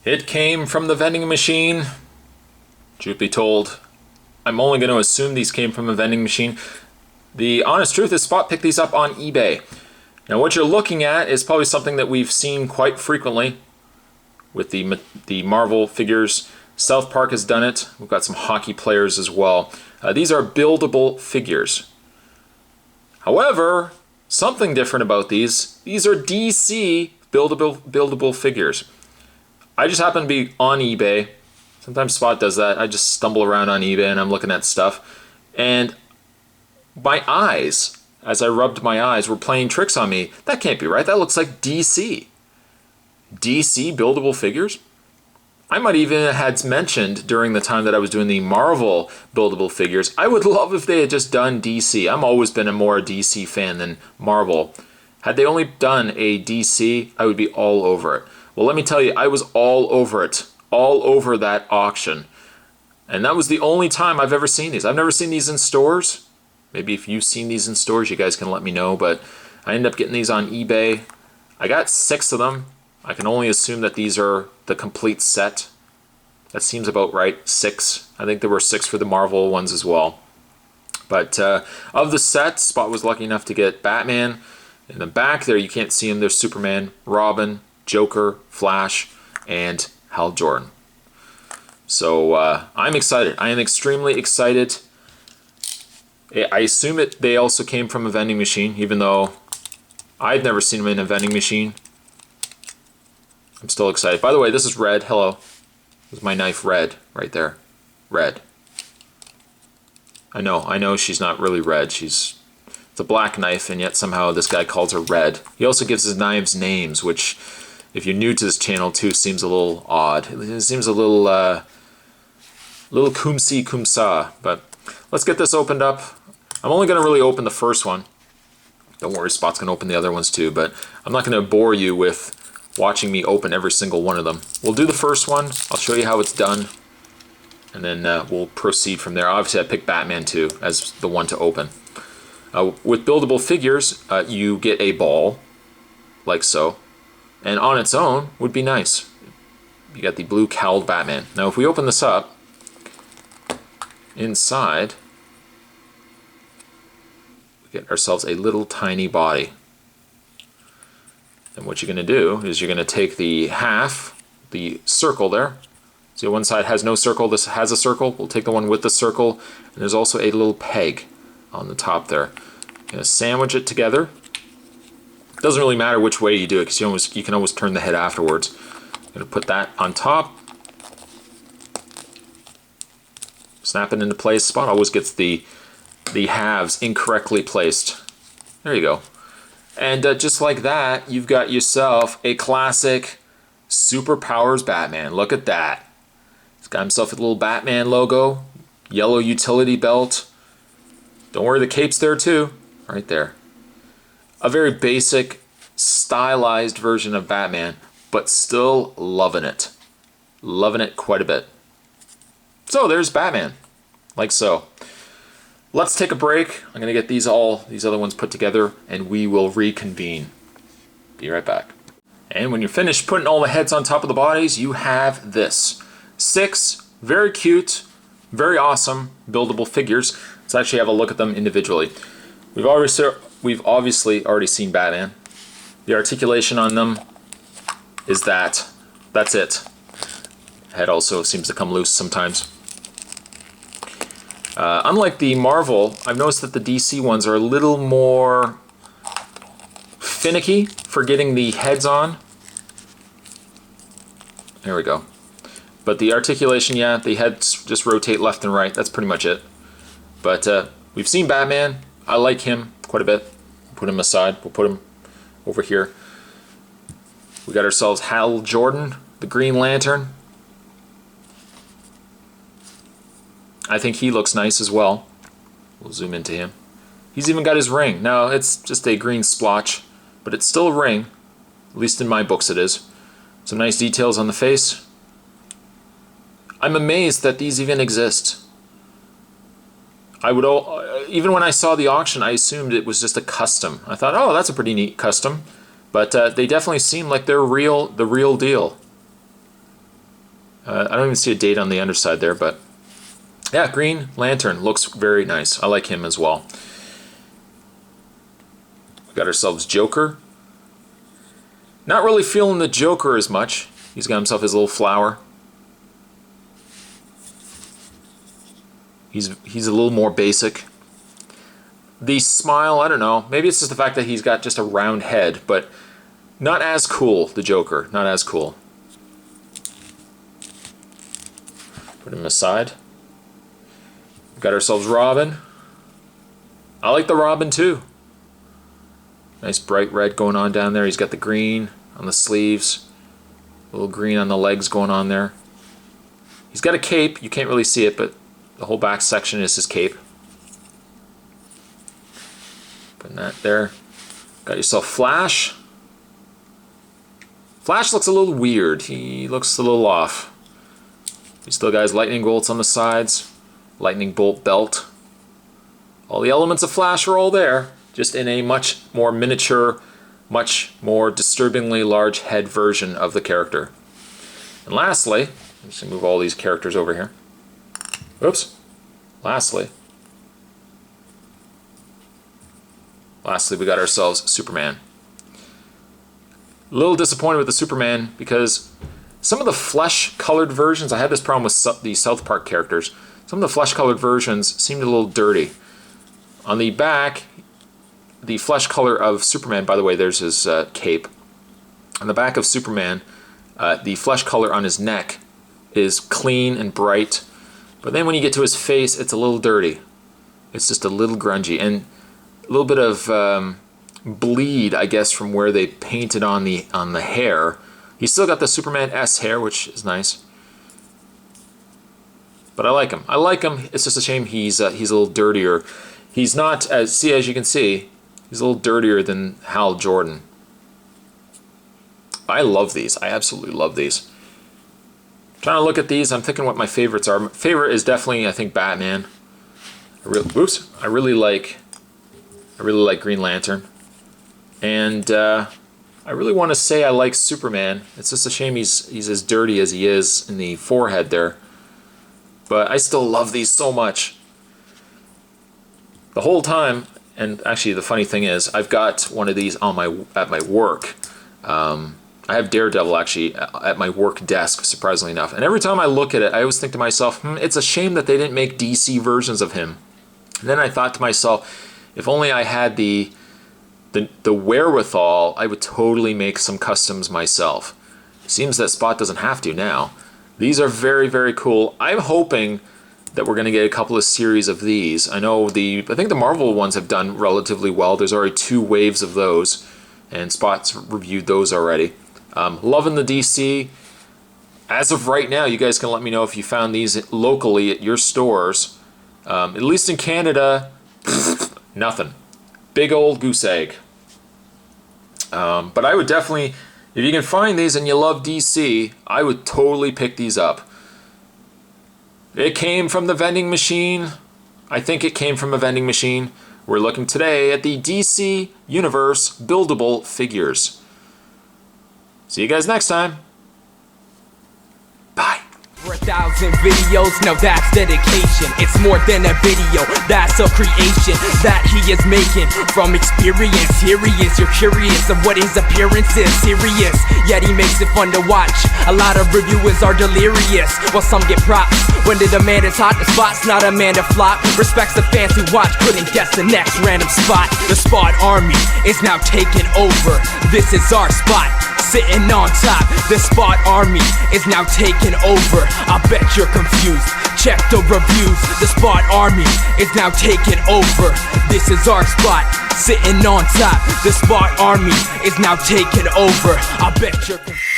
It came from the vending machine. Truth be told, I'm only going to assume these came from a vending machine. The honest truth is Spot picked these up on eBay. Now what you're looking at is probably something that we've seen quite frequently with the Marvel figures. South Park has done it. We've got some hockey players as well. These are buildable figures. However, something different about these are DC buildable figures. I just happen to be on eBay. Sometimes Spot does that. I just stumble around on eBay and I'm looking at stuff. And my eyes, as I rubbed my eyes, were playing tricks on me. That can't be right. That looks like DC. DC buildable figures? I might even have had mentioned during the time that I was doing the Marvel buildable figures, I would love if they had just done DC. I've always been a more DC fan than Marvel. Had they only done a DC, I would be all over it. Well, let me tell you, I was all over it. All over that auction. And that was the only time I've ever seen these. I've never seen these in stores. Maybe if you've seen these in stores, you guys can let me know. But I ended up getting these on eBay. I got 6 of them. I can only assume that these are the complete set. That seems about right, 6. I think there were 6 for the Marvel ones as well. But of the set, Spot was lucky enough to get Batman. In the back there, you can't see him. There's Superman, Robin, Joker, Flash, and Hal Jordan. So I'm excited. I am extremely excited. I assume they also came from a vending machine, even though I've never seen them in a vending machine. I'm still excited. By the way, this is Red. Hello. This is my knife, Red, right there. Red. I know she's not really red. It's a black knife, and yet somehow this guy calls her Red. He also gives his knives names, which, if you're new to this channel too, seems a little odd. It seems a little kumsi kumsa. But let's get this opened up. I'm only going to really open the first one. Don't worry, Spot's going to open the other ones too, but I'm not going to bore you with watching me open every single one of them. We'll do the first one. I'll show you how it's done, and then we'll proceed from there. Obviously, I picked Batman too as the one to open. With buildable figures, you get a ball, like so, and on its own would be nice. You got the blue cowled Batman. Now, if we open this up, inside, we get ourselves a little tiny body. And what you're going to do is you're going to take the half, the circle there. See, one side has no circle, this has a circle. We'll take the one with the circle, and there's also a little peg on the top there. You're going to sandwich it together. It doesn't really matter which way you do it, because you can always turn the head afterwards. I'm going to put that on top. Snap it into place. Spot always gets the halves incorrectly placed. There you go. And just like that, you've got yourself a classic Superpowers Batman. Look at that. He's got himself a little Batman logo, yellow utility belt. Don't worry, the cape's there too, right there. A very basic, stylized version of Batman, but still loving it. Loving it quite a bit. So there's Batman, like so. Let's take a break. I'm going to get these other ones put together, and we will reconvene. Be right back. And when you're finished putting all the heads on top of the bodies, you have this. 6 very cute, very awesome buildable figures. Let's actually have a look at them individually. We've obviously already seen Batman. The articulation on them is that. That's it. Head also seems to come loose sometimes. Unlike the Marvel, I've noticed that the DC ones are a little more finicky for getting the heads on. There we go. But the articulation, yeah, the heads just rotate left and right. That's pretty much it. But we've seen Batman. I like him quite a bit. Put him aside. We'll put him over here. We got ourselves Hal Jordan, the Green Lantern. I think he looks nice as well. We'll zoom into him. He's even got his ring. Now, it's just a green splotch, but it's still a ring. At least in my books it is. Some nice details on the face. I'm amazed that these even exist. Even when I saw the auction, I assumed it was just a custom. I thought, oh, that's a pretty neat custom. But they definitely seem like they're the real deal. I don't even see a date on the underside there, but yeah, Green Lantern looks very nice. I like him as well. We got ourselves Joker. Not really feeling the Joker as much. He's got himself his little flower. He's a little more basic. The smile, I don't know. Maybe it's just the fact that he's got just a round head, but not as cool, the Joker. Not as cool. Put him aside. We've got ourselves Robin. I like the Robin too. Nice bright red going on down there. He's got the green on the sleeves. A little green on the legs going on there. He's got a cape. You can't really see it, but the whole back section is his cape. Putting that there. Got yourself Flash. Flash looks a little weird. He looks a little off. He still got his lightning bolts on the sides. Lightning bolt belt. All the elements of Flash are all there, just in a much more miniature, much more disturbingly large head version of the character. And lastly, I'm just going to move all these characters over here. Oops. Lastly, we got ourselves Superman. A little disappointed with the Superman because some of the flesh-colored versions, I had this problem with the South Park characters, some of the flesh-colored versions seemed a little dirty. On the back, the flesh color of Superman, by the way, there's his cape. On the back of Superman, the flesh color on his neck is clean and bright. But then when you get to his face, it's a little dirty. It's just a little grungy. And a little bit of bleed, I guess, from where they painted on the hair. He's still got the Superman S hair, which is nice. But I like him. I like him. It's just a shame he's a little dirtier. He's not, as you can see, he's a little dirtier than Hal Jordan. I love these. I absolutely love these. Trying to look at these, I'm thinking what my favorites are. My favorite is definitely, I think, Batman. I really like Green Lantern. And I really want to say I like Superman. It's just a shame he's as dirty as he is in the forehead there. But I still love these so much. The whole time, and actually the funny thing is, I've got one of these on at my work. I have Daredevil actually at my work desk, surprisingly enough. And every time I look at it, I always think to myself, it's a shame that they didn't make DC versions of him. And then I thought to myself, if only I had the wherewithal, I would totally make some customs myself. It seems that Spot doesn't have to now. These are very, very cool. I'm hoping that we're going to get a couple of series of these. I think the Marvel ones have done relatively well. There's already 2 waves of those, and Spot's reviewed those already. Loving the DC. As of right now, you guys can let me know if you found these locally at your stores. At least in Canada, nothing. Big old goose egg. But I would definitely, if you can find these and you love DC, I would totally pick these up. It came from the vending machine. I think it came from a vending machine. We're looking today at the DC Universe Buildable Figures. See you guys next time. Bye. For 1,000 videos, now that's dedication. It's more than a video, that's a creation that he is making from experience. Here he is, you're curious of what his appearance is. Serious, yet he makes it fun to watch. A lot of reviewers are delirious, while some get props. When the demand is hot, the Spot's not a man to flop. Respects the fans who watch, couldn't guess the next random spot. The Spot Army is now taking over. This is our spot, sitting on top. The Spot Army is now taking over. I bet you're confused. Check the reviews. The Spot Army is now taking over. This is our spot, sitting on top. The Spot Army is now taking over. I bet you're confused.